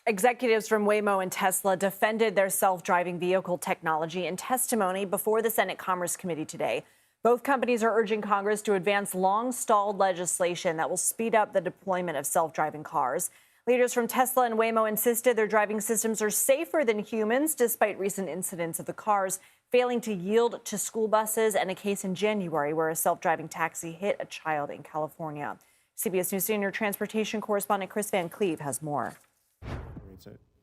Executives from Waymo and Tesla defended their self-driving vehicle technology in testimony before the Senate Commerce Committee today. Both companies are urging Congress to advance long-stalled legislation that will speed up the deployment of self-driving cars. Leaders from Tesla and Waymo insisted their driving systems are safer than humans, despite recent incidents of the cars failing to yield to school buses and a case in January where a self-driving taxi hit a child in California. CBS News senior transportation correspondent Kris has more.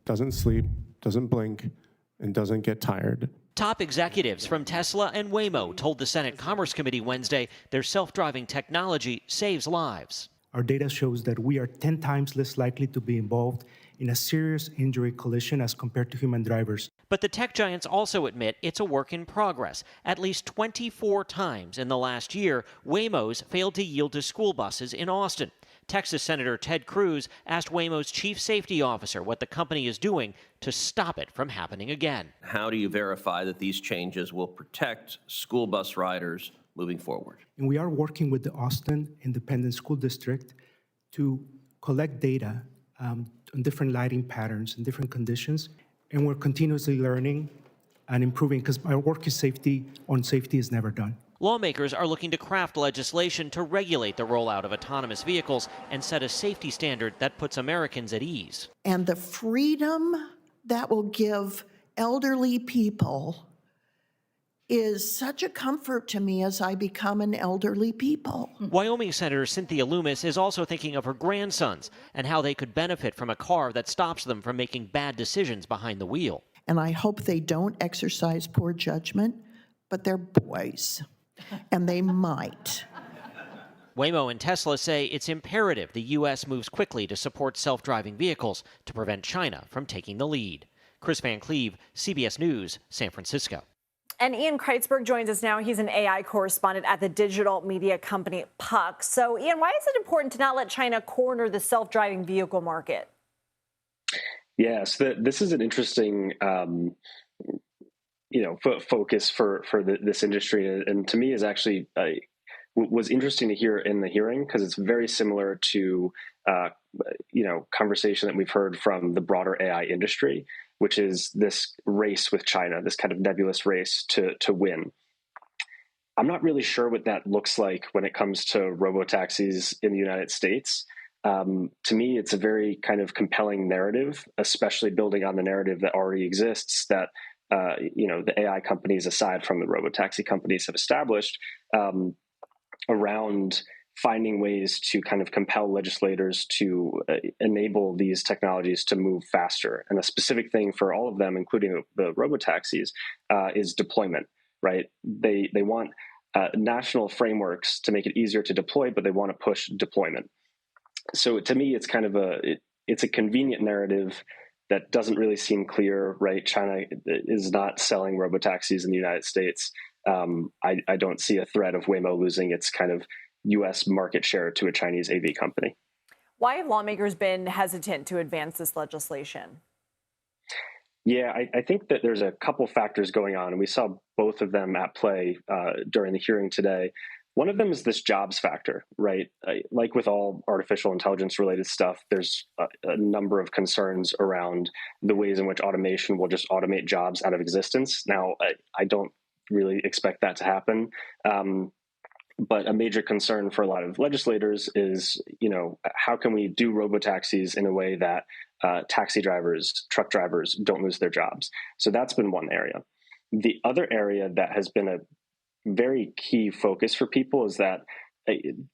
Doesn't sleep, doesn't blink, and doesn't get tired. Top executives from Tesla and Waymo told the Senate Commerce Committee Wednesday their self-driving technology saves lives. Our data shows that we are 10 times less likely to be involved in a serious injury collision as compared to human drivers. But the tech giants also admit it's a work in progress. At least 24 times in the last year, Waymo's failed to yield to school buses in Austin. Texas Senator Ted Cruz asked Waymo's chief safety officer what the company is doing to stop it from happening again. How do you verify that these changes will protect school bus riders moving forward? And we are working with the Austin Independent School District to collect data on different lighting patterns and different conditions. And we're continuously learning and improving because our work is safety is never done. Lawmakers are looking to craft legislation to regulate the rollout of autonomous vehicles and set a safety standard that puts Americans at ease. And the freedom that will give elderly people is such a comfort to me as I become an elderly people. Wyoming Senator Cynthia Loomis is also thinking of her grandsons and how they could benefit from a car that stops them from making bad decisions behind the wheel. And I hope they don't exercise poor judgment, but they're boys. And they might. Waymo and Tesla say it's imperative the U.S. moves quickly to support self-driving vehicles to prevent China from taking the lead. Kris Van Cleave, CBS News, San Francisco. And Ian Krietzberg joins us now. He's an AI correspondent at the digital media company Puck. So, Ian, why is it important to not let China corner the self-driving vehicle market? Yes, this is an interesting focus for this industry, and to me is actually was interesting to hear in the hearing because it's very similar to conversation that we've heard from the broader AI industry, which is this race with China, this kind of nebulous race to win. I'm not really sure what that looks like when it comes to robotaxis in the United States. To me, it's a very kind of compelling narrative, especially building on the narrative that already exists that the AI companies, aside from the robotaxi companies, have established around finding ways to kind of compel legislators to enable these technologies to move faster. And a specific thing for all of them, including the robotaxis, is deployment, right? They want national frameworks to make it easier to deploy, but they want to push deployment. So to me, it's kind of it's a convenient narrative that doesn't really seem clear, right? China is not selling robotaxis in the United States. I don't see a threat of Waymo losing its kind of U.S. market share to a Chinese AV company. Why have lawmakers been hesitant to advance this legislation? Yeah, I think that there's a couple factors going on, and we saw both of them at play during the hearing today. One of them is this jobs factor, right? Like with all artificial intelligence related stuff, there's a number of concerns around the ways in which automation will just automate jobs out of existence. Now, I don't really expect that to happen. But a major concern for a lot of legislators is, how can we do robotaxis in a way that taxi drivers, truck drivers don't lose their jobs? So that's been one area. The other area that has been a very key focus for people is that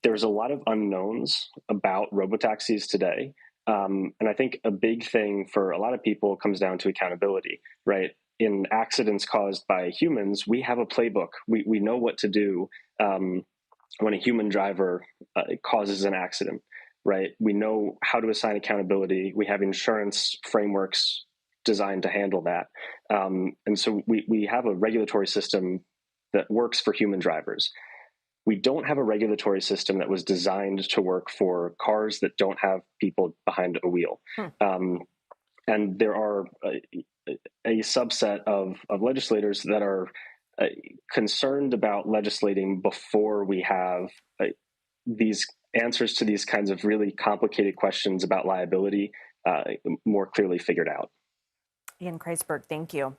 there's a lot of unknowns about robotaxis today. And I think a big thing for a lot of people comes down to accountability, right? In accidents caused by humans, we have a playbook. We know what to do when a human driver causes an accident, right? We know how to assign accountability. We have insurance frameworks designed to handle that. And so we have a regulatory system that works for human drivers. We don't have a regulatory system that was designed to work for cars that don't have people behind a wheel. And there are a subset of legislators that are concerned about legislating before we have these answers to these kinds of really complicated questions about liability more clearly figured out. Ian Krietzberg, thank you.